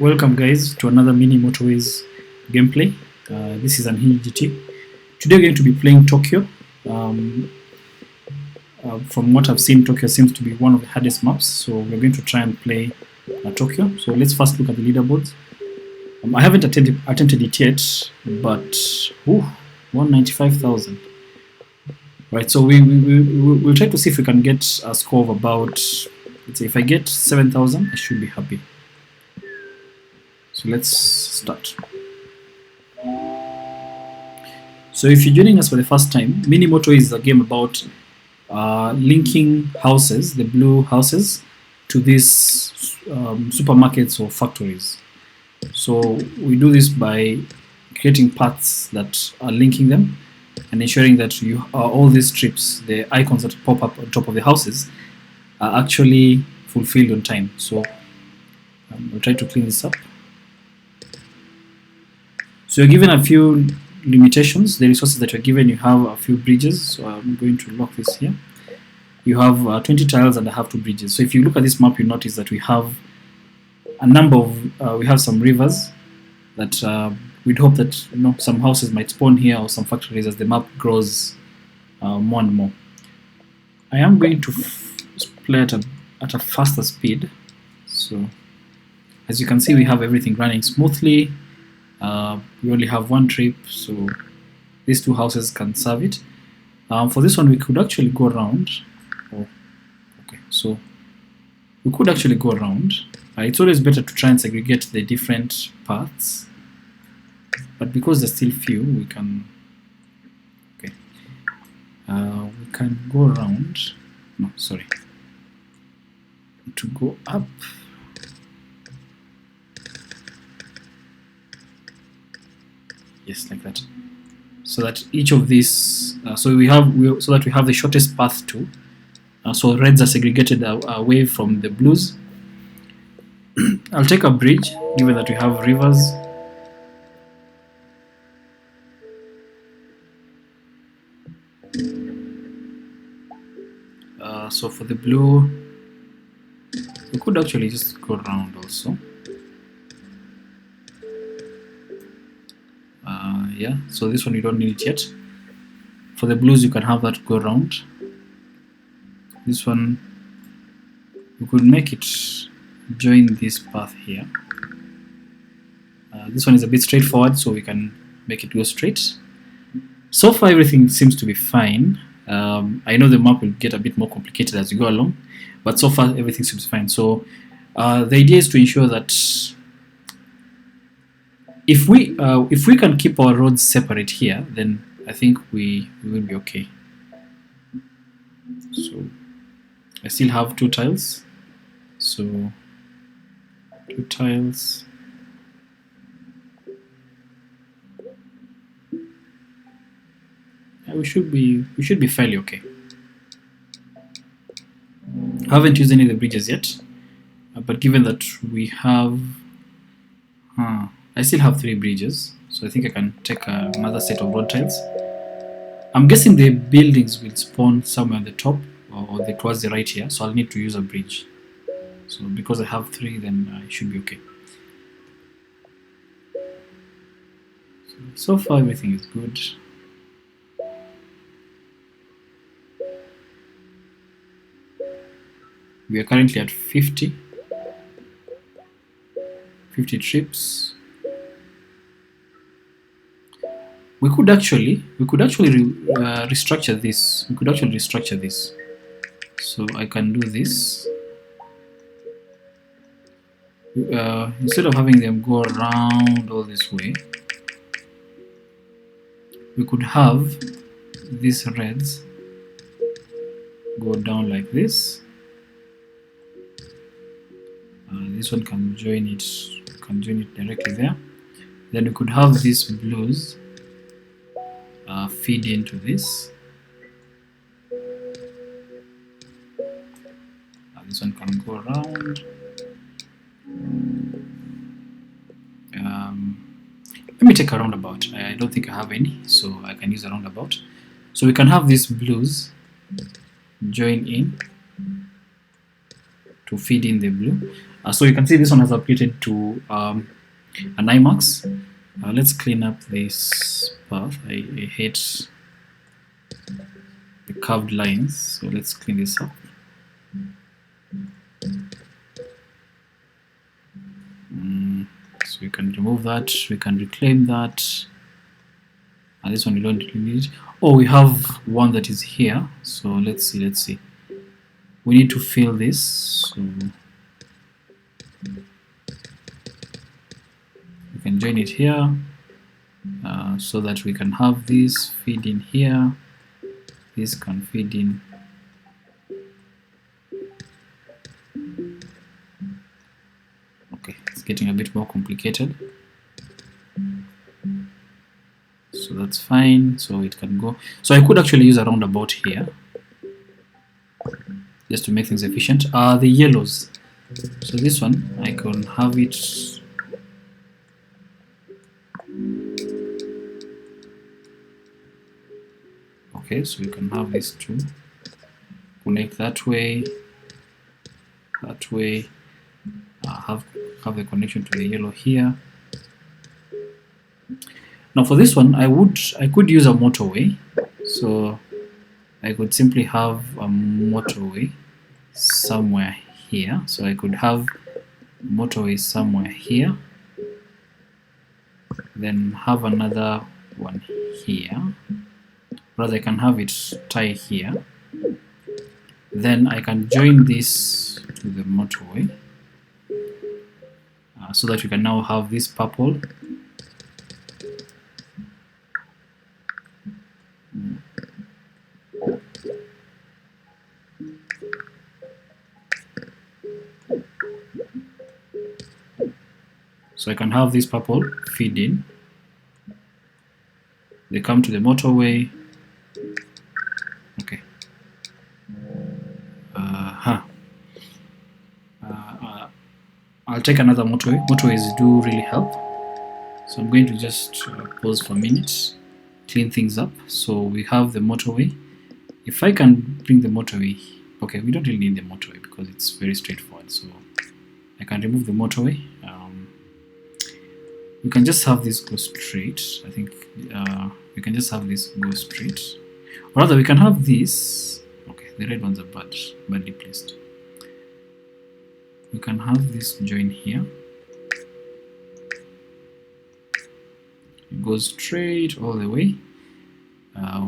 Welcome guys to another MIni-Motorways gameplay. This is an GT. Today we're going to be playing Tokyo. From what I've seen, Tokyo seems to be one of the hardest maps, so we're going to try and play Tokyo. So let's first look at the leaderboards. I haven't attempted it yet, but 195,000. Right, so we'll try to see if we can get a score of about, let's say if I get 7,000, I should be happy. So let's start. So if you're joining us for the first time, MIni-Motorways is a game about linking houses, the blue houses, to these supermarkets or factories. So we do this by creating paths that are linking them and ensuring that all these strips, the icons that pop up on top of the houses, are actually fulfilled on time. So we'll try to clean this up. So you're given a few limitations. The resources that you're given, you have a few bridges. So I'm going to lock this here. You have 20 tiles and I have 2 bridges. So if you look at this map, you notice that we have a number of, we have some rivers that we'd hope that some houses might spawn here or some factories as the map grows more and more. I am going to play at a faster speed. So as you can see, we have everything running smoothly. We only have 1 trip, so these 2 houses can serve it. For this one, we could actually go around. Okay, so we could actually go around. It's always better to try and segregate the different paths, but because there's still few, we can. Okay, we can go around. No, sorry. To go up. Yes, like that. So that each of these, so that we have the shortest path to. So reds are segregated away from the blues. I'll take a bridge, given that we have rivers. So for the blue, we could actually just go around also. Yeah, so this one you don't need it yet. For the blues, you can have that go around. This one, we could make it join this path here. This one is a bit straightforward, so we can make it go straight. So far, everything seems to be fine. I know the map will get a bit more complicated as you go along, but so far everything seems fine. So the idea is to ensure that if we can keep our roads separate here, then I think we will be okay. So I still have 2 tiles. So 2 tiles. We should be fairly okay. I haven't used any of the bridges yet, but given that we have, I still have 3 bridges, so I think I can take another set of road tiles. I'm guessing the buildings will spawn somewhere on the top or towards the right here, so I'll need to use a bridge. So because I have 3, then I should be okay. So far everything is good. We are currently at 50 trips. We could actually restructure this. We could actually restructure this. So I can do this. Instead of having them go around all this way, we could have these reds go down like this. This one can join it directly there. Then we could have these blues feed into this. This one can go around. Let me take a roundabout. I don't think I have any, so I can use a roundabout. So we can have these blues join in to feed in the blue. So you can see this one has updated to an IMAX. Let's clean up this path. I hate the curved lines, so let's clean this up. So we can remove that, we can reclaim that, and this one we don't really need. Oh, we have one that is here, so let's see. We need to fill this, so we can join it here, so that we can have this feed in here, this can feed in. Okay, it's getting a bit more complicated, so that's fine. So it can go. So I could actually use a roundabout here just to make things efficient. The yellows, so this one I can have it okay, so you can have these two connect that way, have the connection to the yellow here. Now for this one, I could use a motorway, so I could simply have a motorway somewhere here. So I could have motorway somewhere here, then have another one here. Rather, I can have it tie here. Then I can join this to the motorway, so that we can now have this purple. So I can have this purple feed in. They come to the motorway. Okay. I'll take another motorway. Motorways do really help. So I'm going to just pause for a minute, clean things up. So we have the motorway. If I can bring the motorway, okay, we don't really need the motorway because it's very straightforward. So I can remove the motorway. We can just have this go straight. I think we can just have this go straight. Or rather, we can have this. Okay, the red ones are badly placed. We can have this join here. It goes straight all the way.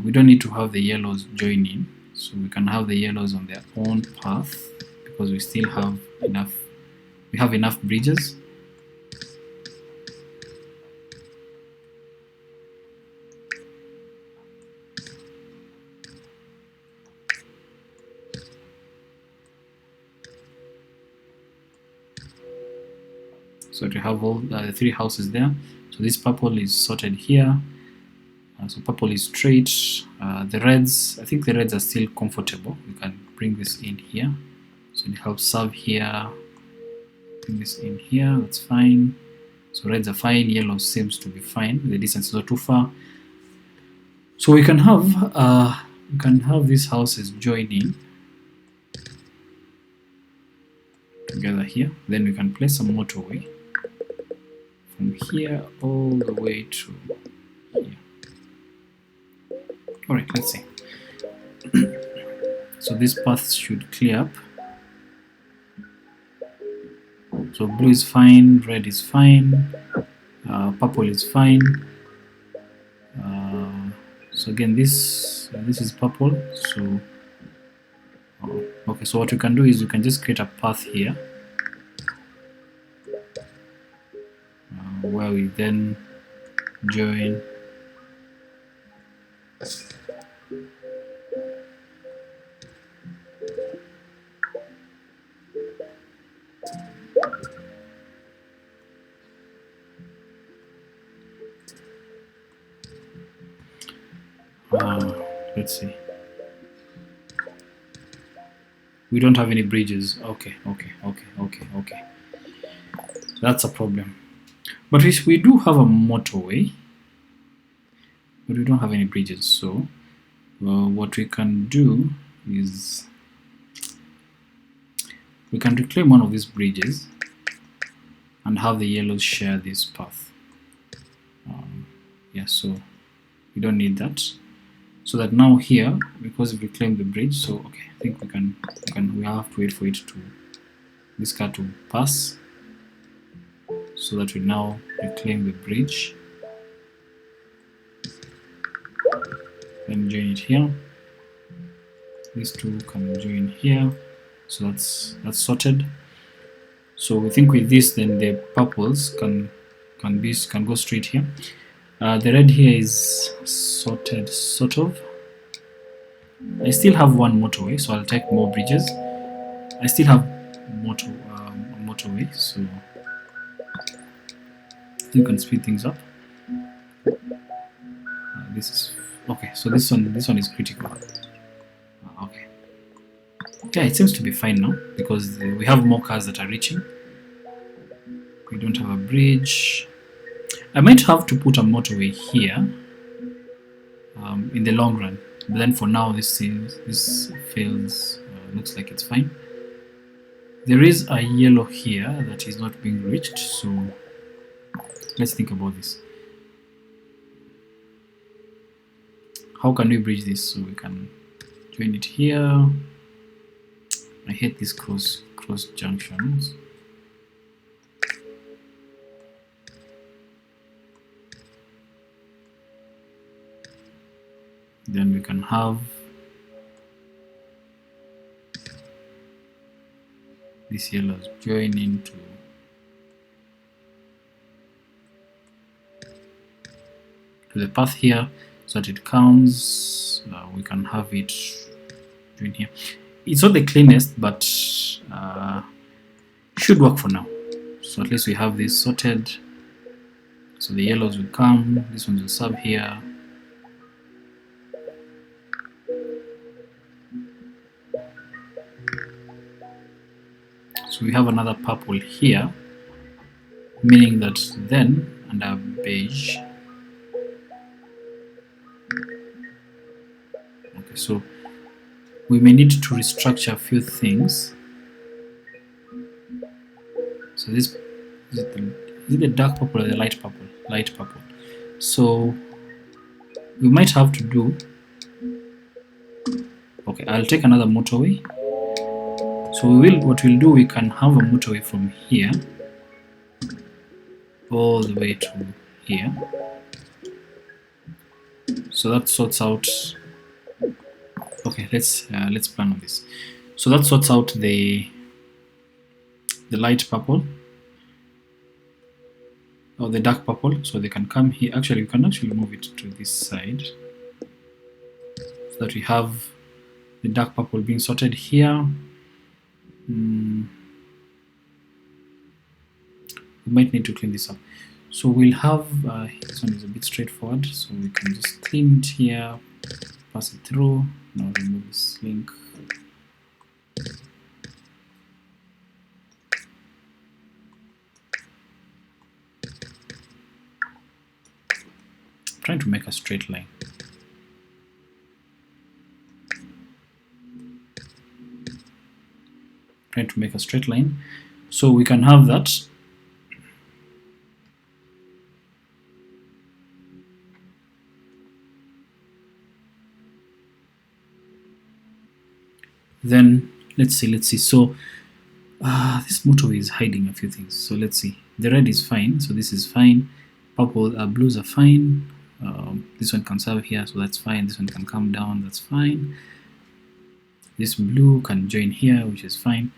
We don't need to have the yellows join in, so we can have the yellows on their own path because we still have enough. We have enough bridges. So to have all the three houses there. So this purple is sorted here. So purple is straight. The reds, I think the reds are still comfortable. We can bring this in here. So it helps serve here. Bring this in here, that's fine. So reds are fine, yellow seems to be fine. The distance is not too far. So we can have these houses joining together here. Then we can place a motorway from here all the way to here. Alright, let's see. So this path should clear up. So blue is fine, red is fine, purple is fine. So again, this is purple. So okay, so what you can do is you can just create a path here, where we then join let's see. We don't have any bridges. Okay. That's a problem. But we do have a motorway, but we don't have any bridges. So what we can do is we can reclaim one of these bridges and have the yellows share this path. Yeah, so we don't need that. So that now here, because we reclaim the bridge, so okay, I think we have to wait for it to this car to pass, so that we now reclaim the bridge. Then join it here. These two can join here. So that's sorted. So we think with this, then the purples can go straight here. The red here is sorted, sort of. I still have one motorway, so I'll take more bridges. I still have a motorway, so you can speed things up. This is okay. So this one is critical. Okay. Yeah, it seems to be fine now because we have more cars that are reaching. We don't have a bridge. I might have to put a motorway here in the long run, but then for now this fails. Looks like it's fine. There is a yellow here that is not being reached, so let's think about this. How can we bridge this? So we can join it here. I hate these cross junctions. Then we can have these yellows join into the path here, so that it comes. We can have it join here. It's not the cleanest, but should work for now. So at least we have this sorted. So the yellows will come, this one will sub here. So we have another purple here, meaning that then under beige. Okay, so we may need to restructure a few things. So this is it the dark purple or the light purple? Light purple. So we might have to do. Okay, I'll take another motorway. So what we'll do, we can have a motorway from here all the way to here. So that sorts out. Okay, let's plan on this. So that sorts out the light purple or the dark purple. So they can come here. Actually, we can actually move it to this side so that we have the dark purple being sorted here. We might need to clean this up. So we'll have this one is a bit straightforward, so we can just clean it here, pass it through. Now remove this link. I'm trying to make a straight line. Trying to make a straight line, so we can have that. Then let's see. So this motorway is hiding a few things. So let's see. The red is fine, so this is fine. Purple, blues are fine. This one can serve here, so that's fine. This one can come down, that's fine. This blue can join here, which is fine.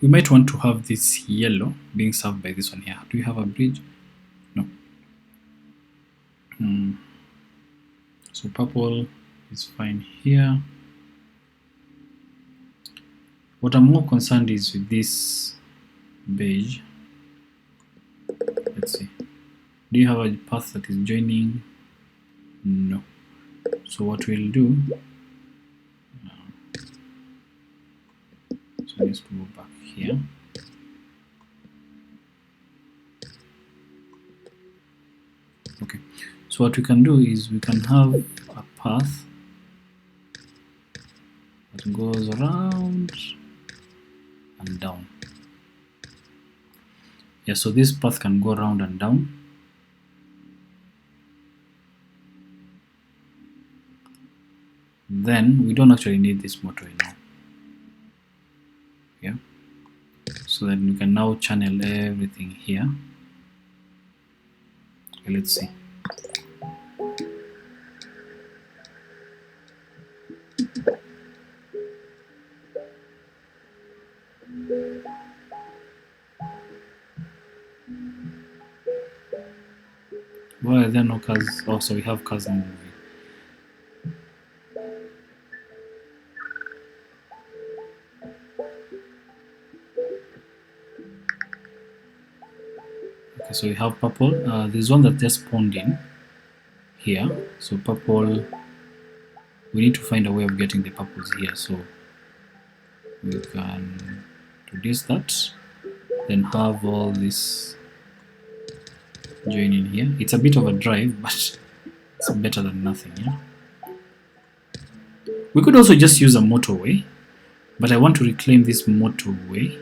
We might want to have this yellow being served by this one here. Do we have a bridge? No. So purple is fine here. What I'm more concerned is with this beige. Let's see. Do you have a path that is joining? No. So what we'll do, so I need to go back here. Okay, so what we can do is we can have a path that goes around and down. Yeah, so this path can go round and down. Then we don't actually need this motorway now. Yeah, so that you can now channel everything here. Okay, let's see. Why are there no cars? Oh, so we have cars moving. Okay, so we have purple. There's one that just spawned in here. So purple, we need to find a way of getting the purples here. So we can reduce that, then have all this join in here. It's a bit of a drive, but it's better than nothing. Yeah. We could also just use a motorway, but I want to reclaim this motorway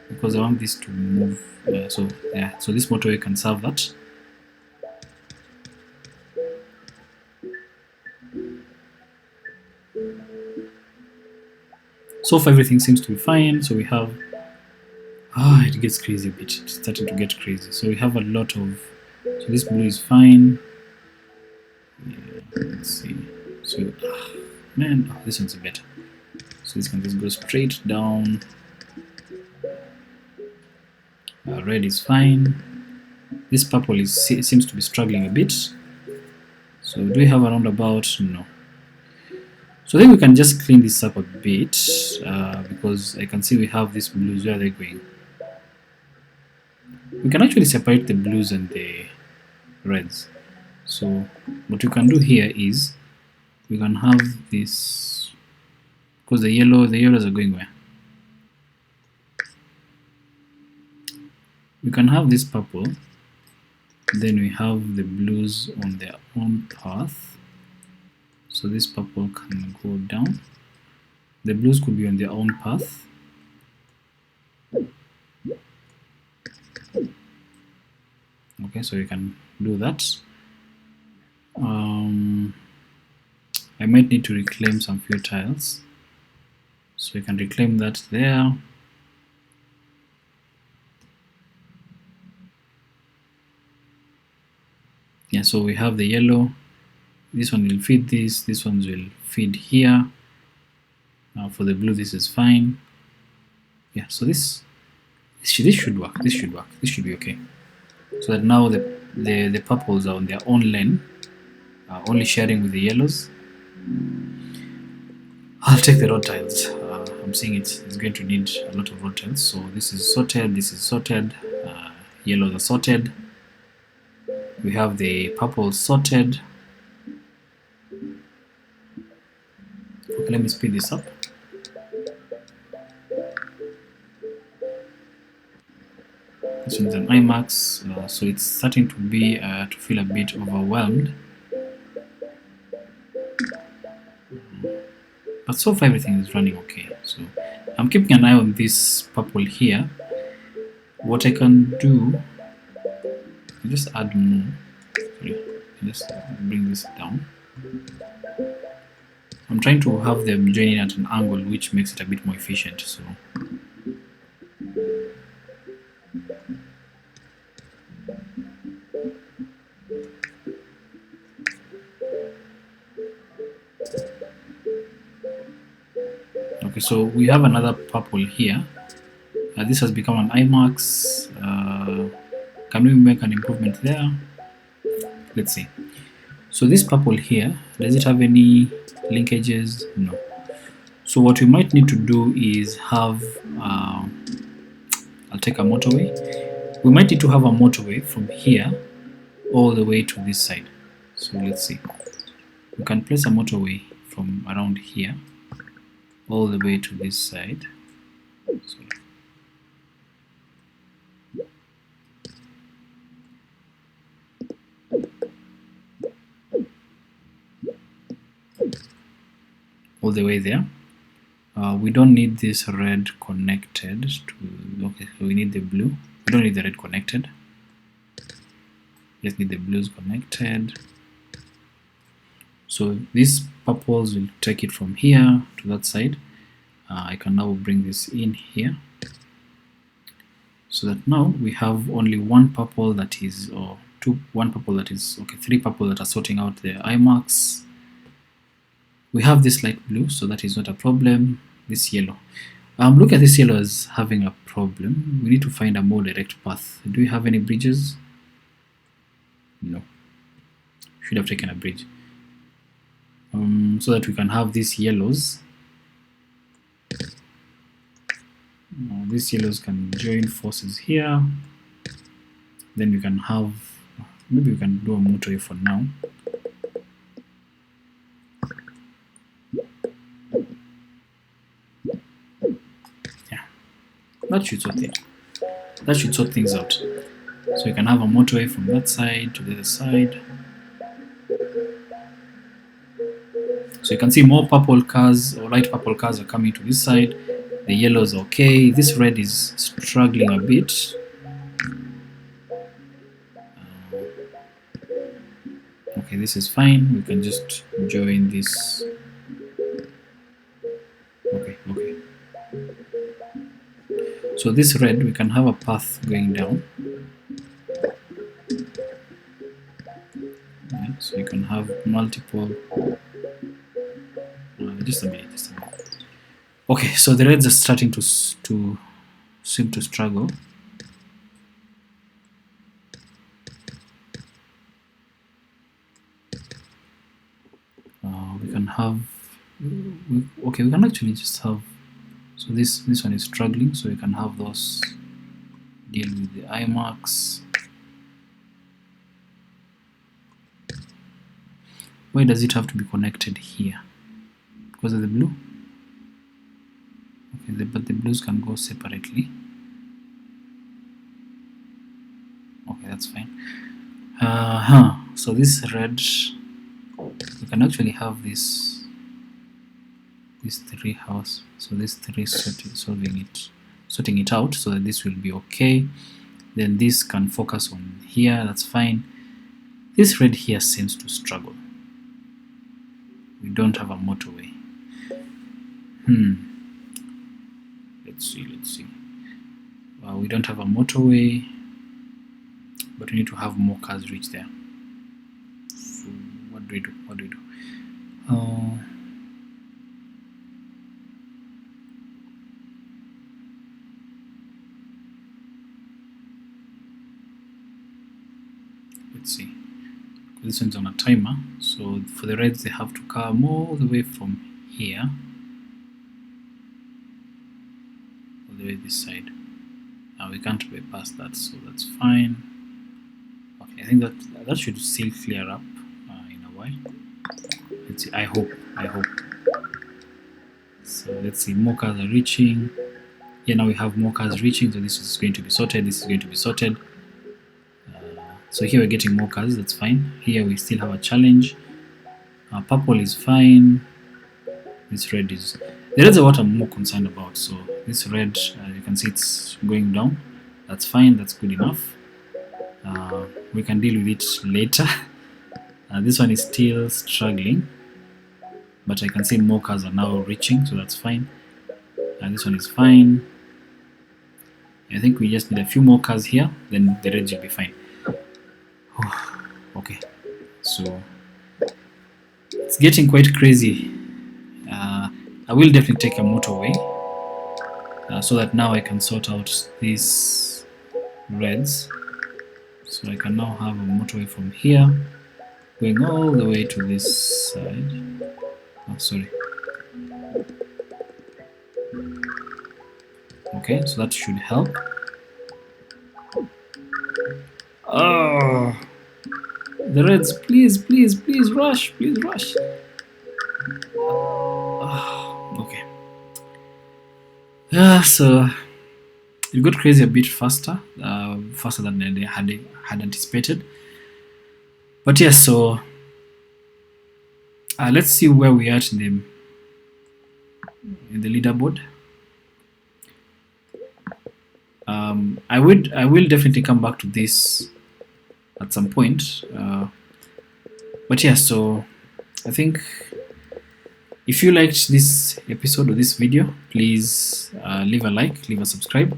because I want this to move. So this motorway can serve that. So far everything seems to be fine. So we have it gets crazy a bit. It's starting to get crazy. So we have a lot of, so this blue is fine. Yeah, let's see. So man, this one's better. So this can just go straight down. Red is fine. This purple seems to be struggling a bit. So do we have a roundabout? No. So then we can just clean this up a bit because I can see we have these blues. Where are they going? We can actually separate the blues and the reds. So what we can do here is we can have this, because the yellows are going where? We can have this purple, then we have the blues on their own path. So this purple can go down. The blues could be on their own path. Okay, so you can do that. I might need to reclaim some few tiles. So we can reclaim that there. Yeah, so we have the yellow. This one will feed this ones will feed here. For the blue, this is fine. Yeah, so this should work. This should work. This should be okay. So that now the purples are on their own lane, only sharing with the yellows. I'll take the road tiles. I'm seeing it's going to need a lot of road tiles. So this is sorted. This is sorted. Yellows are sorted. We have the purple sorted. Okay, let me speed this up. This one's an IMAX, so it's starting to be to feel a bit overwhelmed. But so far everything is running okay. So I'm keeping an eye on this purple here. What I can do, I'll just add more. Sorry, I'll just bring this down. I'm trying to have them joining at an angle which makes it a bit more efficient. So okay, so we have another purple here. This has become an IMAX. Can we make an improvement there? Let's see. So this purple here, does it have any linkages? No. So what we might need to do is have, I'll take a motorway. We might need to have a motorway from here all the way to this side. So let's see. We can place a motorway from around here all the way to this side. So all the way there. We don't need this red connected to, okay, we need the blue. We don't need the red connected. Just need the blues connected. So these purples will take it from here to that side. I can now bring this in here, so that now we have only one purple that is, or one purple that is, okay, three purple that are sorting out the eye marks. We have this light blue, so that is not a problem. This yellow. Look at this yellow as having a problem. We need to find a more direct path. Do we have any bridges? No. Should have taken a bridge. So that we can have these yellows. These yellows can join forces here. Then we can have, maybe we can do a motorway for now. Yeah, that should sort things out. So we can have a motorway from that side to the other side. So you can see more purple cars or light purple cars are coming to this side. The yellow is okay. This red is struggling a bit. Okay, this is fine. We can just join this. Okay. So this red, we can have a path going down. Right, so you can have multiple. Just a minute. Okay, so the reds are starting to seem to struggle. We can have, okay, we can actually just have, so this one is struggling, so we can have those deal with the eye marks. Why does it have to be connected here? Because of the blue? Okay, but the blues can go separately. Okay, that's fine. So this red, we can actually have these three house. So this three sorting it out, so that this will be okay. Then this can focus on here. That's fine. This red here seems to struggle. We don't have a motorway. Let's see. We don't have a motorway, but we need to have more cars reach there. So what do we do? Let's see. This one's on a timer, so for the reds they have to come all the way from here, all the way this side. Now we can't bypass that, so that's fine. Okay, I think that should still clear up in a while. Let's see. I hope. So let's see. More cars are reaching. Yeah, now we have more cars reaching. So this is going to be sorted. This is going to be sorted. So here we're getting more cars. That's fine. Here we still have a challenge. Purple is fine. This red is. The reds are what I'm more concerned about. So this red, you can see it's going down. That's fine. That's good enough. We can deal with it later. This one is still struggling, but I can see more cars are now reaching, so that's fine. This one is fine. I think we just need a few more cars here, then the reds will be fine. Okay, so it's getting quite crazy. I will definitely take a motorway so that now I can sort out these reds. So I can now have a motorway from here going all the way to this side. Oh, sorry. Okay, so that should help. Oh, the reds, please rush, okay. So it got crazy a bit faster than I had anticipated. But yes, so let's see where we are in in the leaderboard. I will definitely come back to this at some point, but yeah, so I think if you liked this episode or this video, please leave a like, leave a subscribe.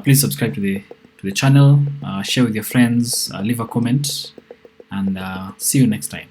Please subscribe to the channel, share with your friends, leave a comment, and see you next time.